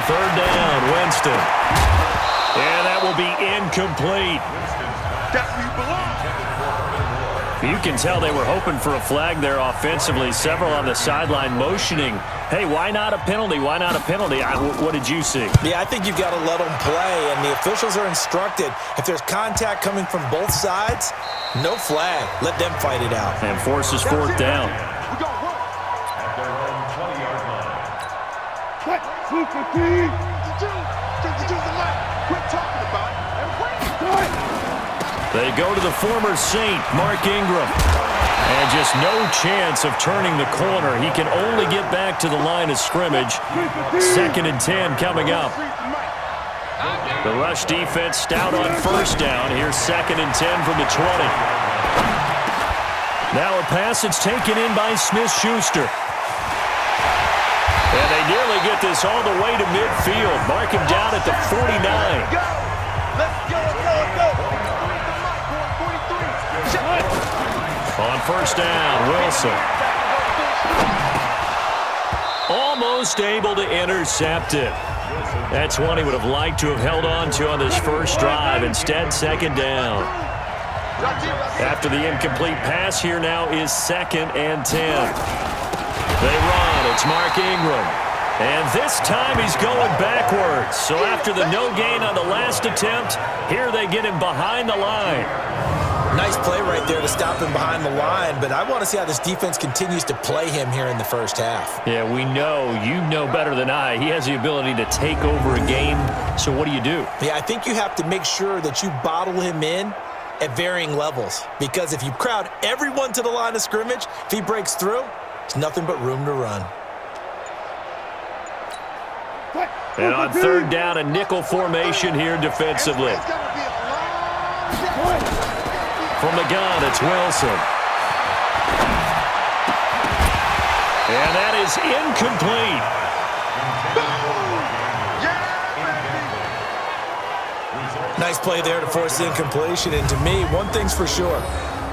third down. Winston. And that will be incomplete. That's where you belong. You can tell they were hoping for a flag there offensively. Several on the sideline motioning. Hey, why not a penalty? Why not a penalty? What did you see? Yeah, I think you've got to let them play, and the officials are instructed. If there's contact coming from both sides, no flag. Let them fight it out. And forces fourth down. We're going to run. At their own 20-yard line. What? Super team. Quit talking about it and play. They go to the former Saint, Mark Ingram. And just no chance of turning the corner. He can only get back to the line of scrimmage. 2nd and 10 coming up. The rush defense stout on first down. Here's 2nd and 10 from the 20. Now a pass that's taken in by Smith-Schuster. And they nearly get this all the way to midfield. Mark him down at the 49. Let's go. On first down, Wilson. Almost able to intercept it. That's one he would have liked to have held on to on this first drive. Instead, 2nd down. After the incomplete pass, here now is 2nd and 10. They run. It's Mark Ingram. And this time he's going backwards. So after the no gain on the last attempt, here they get him behind the line. Nice play right there to stop him behind the line, but I want to see how this defense continues to play him here in the first half. Yeah, we know. You know better than I. He has the ability to take over a game. So what do you do? Yeah, I think you have to make sure that you bottle him in at varying levels, because if you crowd everyone to the line of scrimmage, if he breaks through, it's nothing but room to run. And on third down, a nickel formation here defensively. From the gun, it's Wilson. And that is incomplete. Nice play there to force the incompletion. And to me, one thing's for sure.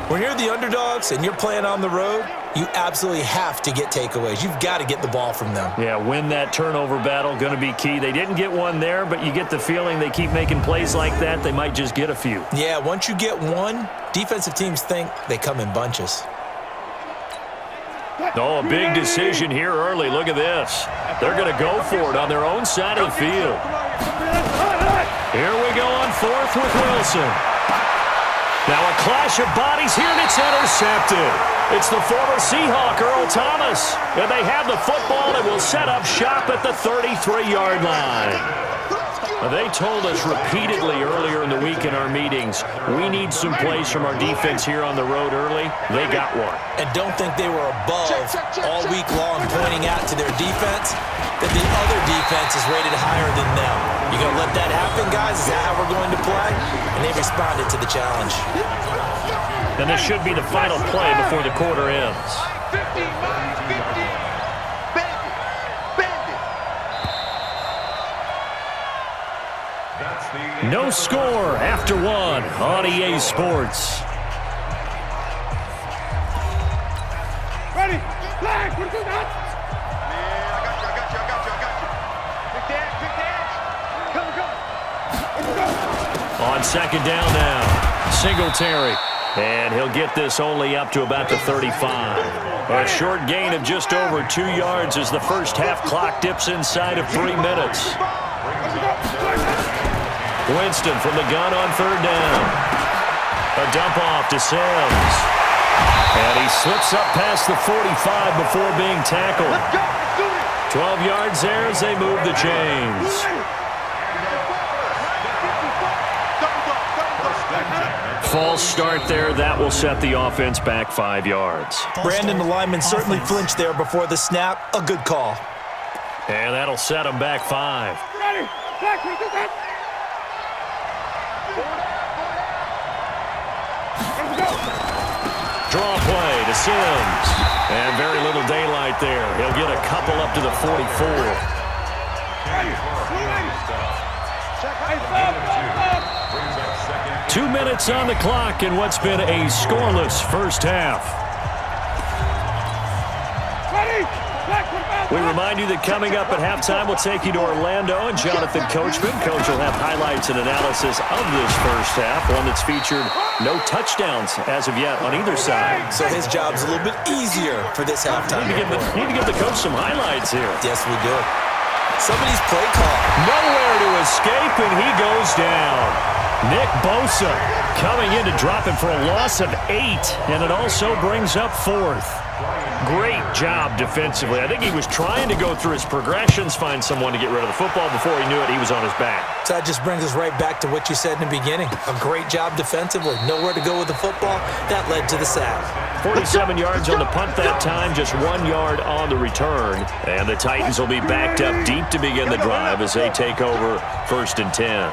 When you're the underdogs and you're playing on the road, you absolutely have to get takeaways. You've got to get the ball from them. Yeah, win that turnover battle, going to be key. They didn't get one there, but you get the feeling they keep making plays like that, they might just get a few. Yeah, once you get one, defensive teams think they come in bunches. Oh, a big decision here early. Look at this. They're going to go for it on their own side of the field. Here we go on fourth with Wilson. Now a clash of bodies here, and it's intercepted. It's the former Seahawk, Earl Thomas. And they have the football and will set up shop at the 33-yard line. They told us repeatedly earlier in the week in our meetings, we need some plays from our defense here on the road early. They got one. And don't think they were above all week long pointing out to their defense that the other defense is rated higher than them. You going to let that happen, guys? Is that how we're going to play? And they responded to the challenge. And this should be the final play before the quarter ends. 50, 50. No score after one on EA Sports. Ready? Flag! What do that? Yeah, I got you. Big dash. Come. On second down now, Singletary. And he'll get this only up to about the 35. A short gain of just over 2 yards as the first half clock dips inside of 3 minutes. Winston from the gun on third down. A dump off to Sims. And he slips up past the 45 before being tackled. 12 yards there as they move the chains. False start there. That will set the offense back 5 yards. Brandon, the lineman, certainly flinched there before the snap. A good call. And that'll set him back 5. Ready? Flag! Draw play to Sims. And very little daylight there. He'll get a couple up to the 44. 2 minutes on the clock in what's been a scoreless first half. Ready? We remind you that coming up at halftime, we'll take you to Orlando and Jonathan Coachman. Coach will have highlights and analysis of this first half, one that's featured no touchdowns as of yet on either side. So his job's a little bit easier for this halftime. Need to give the coach some highlights here. Yes, we do. Somebody's play call. Nowhere to escape, and he goes down. Nick Bosa coming in to drop him for a loss of 8, and it also brings up 4th. Great job defensively. I think he was trying to go through his progressions, find someone to get rid of the football. Before he knew it, he was on his back. So that just brings us right back to what you said in the beginning. A great job defensively. Nowhere to go with the football. That led to the sack. 47 yards on the punt that time, just 1 yard on the return. And the Titans will be backed up deep to begin the drive as they take over 1st and 10.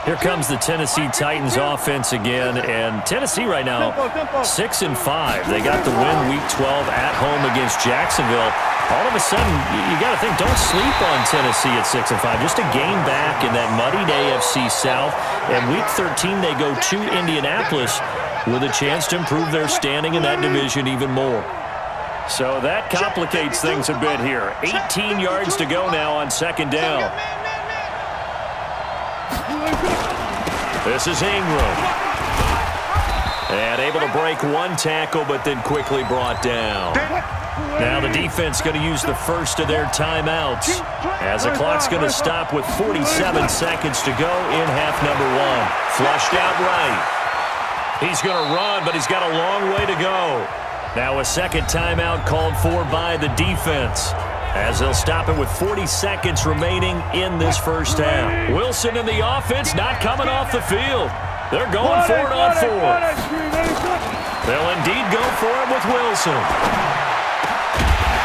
Here comes the Tennessee Titans offense again, and Tennessee right now 6-5. They got the win week 12 at home against Jacksonville. All of a sudden, you got to think, don't sleep on Tennessee at 6-5. Just a game back in that muddied AFC South, and week 13 they go to Indianapolis with a chance to improve their standing in that division even more. So that complicates things a bit here. 18 yards to go now on 2nd down. This is Ingram. And able to break one tackle, but then quickly brought down. Now the defense going to use the first of their timeouts as the clock's going to stop with 47 seconds to go in half number 1. Flushed out right. He's going to run, but he's got a long way to go. Now a second timeout called for by the defense, as they'll stop it with 40 seconds remaining in this first half. Wilson in the offense not coming off the field. They're going for it on 4th. They'll indeed go for it with Wilson.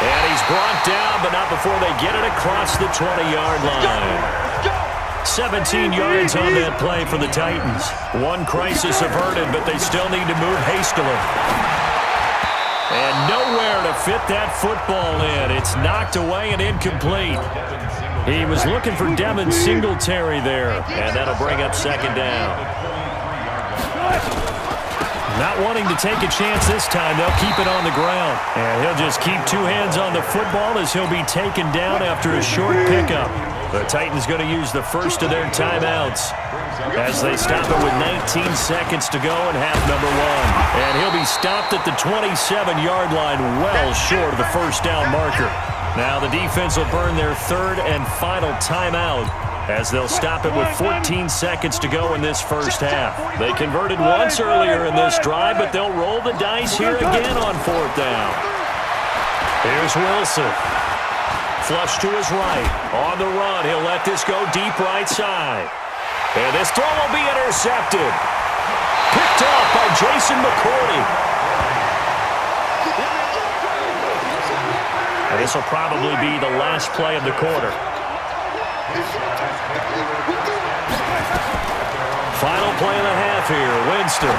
And he's brought down, but not before they get it across the 20-yard line. 17 yards on that play for the Titans. One crisis averted, but they still need to move hastily. And nowhere to fit that football in. It's knocked away and incomplete. He was looking for Devin Singletary there, and that'll bring up 2nd down. Not wanting to take a chance this time, they'll keep it on the ground. And he'll just keep 2 hands on the football as he'll be taken down after a short pickup. The Titans going to use the first of their timeouts as they stop it with 19 seconds to go in half number 1. And he'll be stopped at the 27-yard line, well short of the first down marker. Now the defense will burn their 3rd and final timeout as they'll stop it with 14 seconds to go in this first half. They converted once earlier in this drive, but they'll roll the dice here again on 4th down. Here's Wilson. Flush to his right. On the run, he'll let this go deep right side. And this throw will be intercepted. Picked off by Jason McCourty. And this will probably be the last play of the quarter. Final play and a half here. Winston.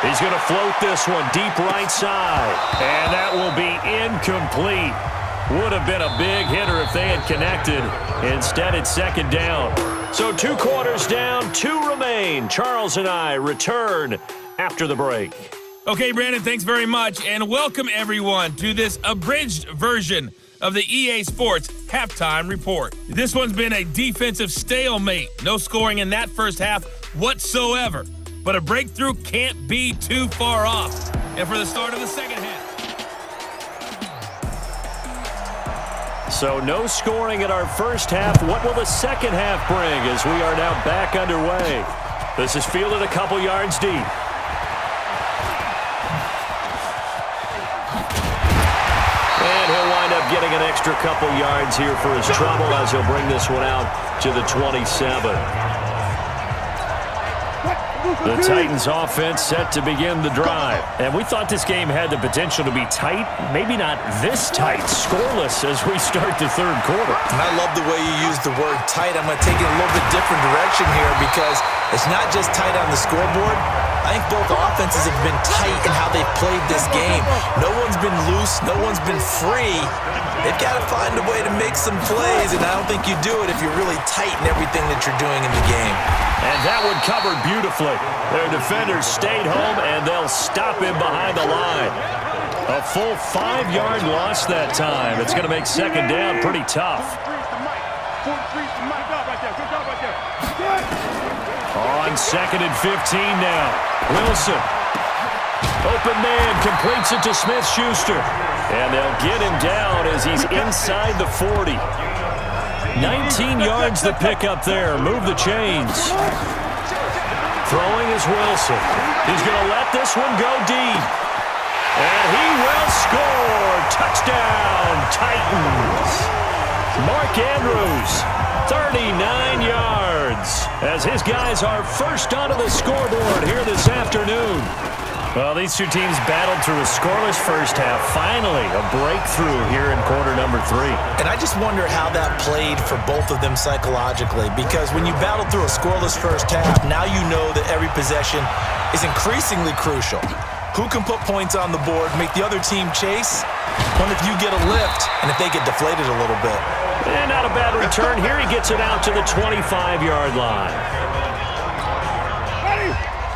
He's going to float this one deep right side. And that will be incomplete. Would have been a big hitter if they had connected. Instead, it's 2nd down. So 2 quarters down, 2 remain. Charles and I return after the break. Okay, Brandon, thanks very much. And welcome, everyone, to this abridged version of the EA Sports Halftime Report. This one's been a defensive stalemate. No scoring in that first half whatsoever. But a breakthrough can't be too far off. And for the start of the second half. So no scoring in our first half. What will the second half bring as we are now back underway? This is fielded a couple yards deep. And he'll wind up getting an extra couple yards here for his trouble as he'll bring this one out to the 27. The Titans offense set to begin the drive. And we thought this game had the potential to be tight, maybe not this tight, scoreless as we start the 3rd quarter. And I love the way you use the word tight. I'm going to take it a little bit different direction here because it's not just tight on the scoreboard. I think both offenses have been tight in how they've played this game. No one's been loose. No one's been free. They've got to find a way to make some plays, and I don't think you do it if you're really tight in everything that you're doing in the game. And that one covered beautifully. Their defenders stayed home, and they'll stop him behind the line. A full 5-yard loss that time. It's going to make second down pretty tough. On second and 15 now. Wilson. Open man, completes it to Smith-Schuster. And they'll get him down as he's inside the 40. 19 yards the pickup there. Move the chains. Throwing is Wilson. He's going to let this one go deep. And he will score. Touchdown, Titans. Mark Andrews, 39 yards, as his guys are first onto the scoreboard here this afternoon. Well, these two teams battled through a scoreless first half. Finally, a breakthrough here in quarter number 3. And I just wonder how that played for both of them psychologically, because when you battle through a scoreless first half, now you know that every possession is increasingly crucial. Who can put points on the board, make the other team chase? What if you get a lift and if they get deflated a little bit? And not a bad return here. He gets it out to the 25-yard line.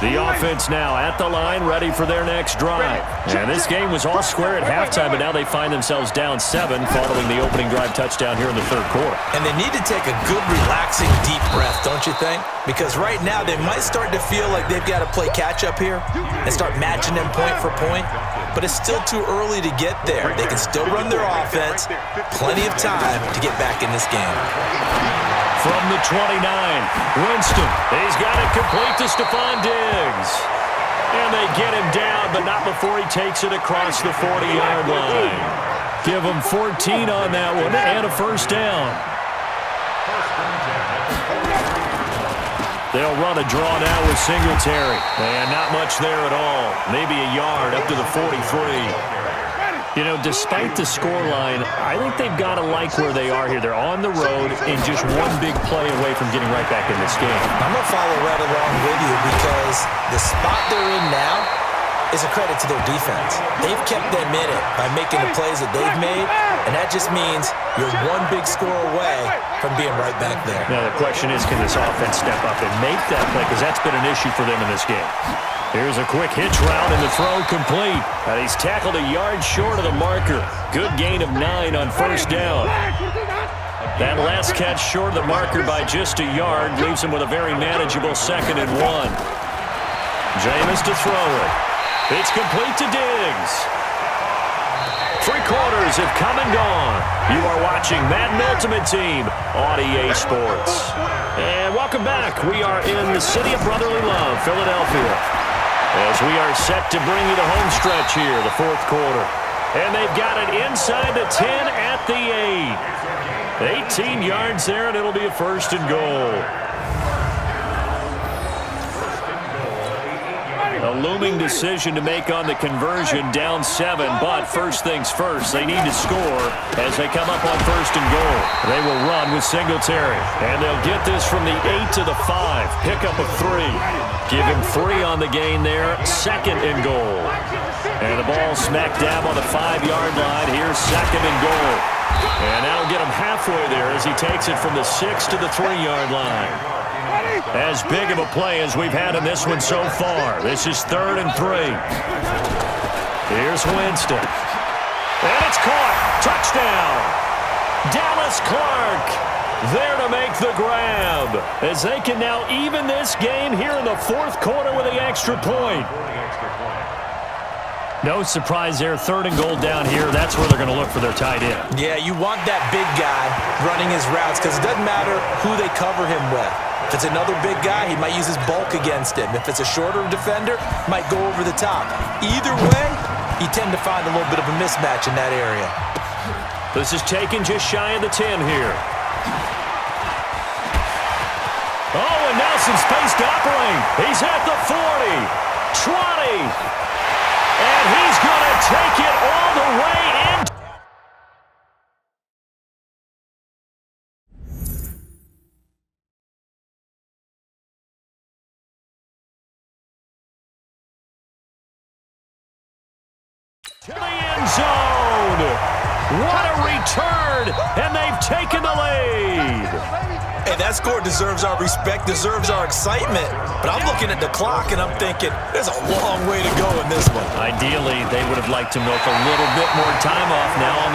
The offense now at the line, ready for their next drive. And this game was all square at halftime, but now they find themselves down 7 following the opening drive touchdown here in the third quarter. And they need to take a good, relaxing, deep breath, don't you think? Because right now they might start to feel like they've got to play catch-up here and start matching them point for point. But it's still too early to get there. They can still run their offense. Plenty of time to get back in this game. From the 29, Winston. He's got it complete to Stephon Diggs. And they get him down, but not before he takes it across the 40-yard line. Give him 14 on that one and a first down. They'll run a draw now with Singletary. And not much there at all. Maybe a yard up to the 43. You know, despite the scoreline, I think they've got to like where they are here. They're on the road and just one big play away from getting right back in this game. I'm going to follow right along with you because the spot they're in now is a credit to their defense. They've kept them in it by making the plays that they've made, and that just means you're one big score away from being right back there. Now the question is, can this offense step up and make that play? Because that's been an issue for them in this game. Here's a quick hitch route and the throw complete. And he's tackled a yard short of the marker. Good gain of 9 on first down. That last catch short of the marker by just a yard leaves him with a very manageable 2nd and 1. Jameis to throw it. It's complete to Diggs. 3 quarters have come and gone. You are watching Madden Ultimate Team on EA Sports. And welcome back. We are in the city of brotherly love, Philadelphia, as we are set to bring you the home stretch here, the 4th quarter. And they've got it inside the 10 at the 8. 18 yards there, and it'll be a 1st and goal. A looming decision to make on the conversion, down 7, but first things first, they need to score as they come up on 1st and goal. They will run with Singletary, and they'll get this from the 8 to the 5, pickup of 3. Give him 3 on the gain there, 2nd and goal. And the ball smack dab on the 5-yard line. Here's 2nd and goal. And that'll get him halfway there as he takes it from the 6 to the 3-yard line. As big of a play as we've had in this one so far. This is 3rd and 3. Here's Winston. And it's caught. Touchdown. Dallas Clark there to make the grab, as they can now even this game here in the 4th quarter with the extra point. No surprise there, 3rd and goal down here. That's where they're going to look for their tight end. Yeah, you want that big guy running his routes because it doesn't matter who they cover him with. If it's another big guy, he might use his bulk against him. If it's a shorter defender, might go over the top. Either way, you tend to find a little bit of a mismatch in that area. This is taken just shy of the 10 here. Oh, and now some space to operate. He's at the 40, 20, and he's going to take it all the way in. To the end zone. What a return, and they've taken the lead. Hey, that score deserves our respect, deserves our excitement. But I'm looking at the clock, and I'm thinking, there's a long way to go in this one. Ideally, they would have liked to milk a little bit more time off now on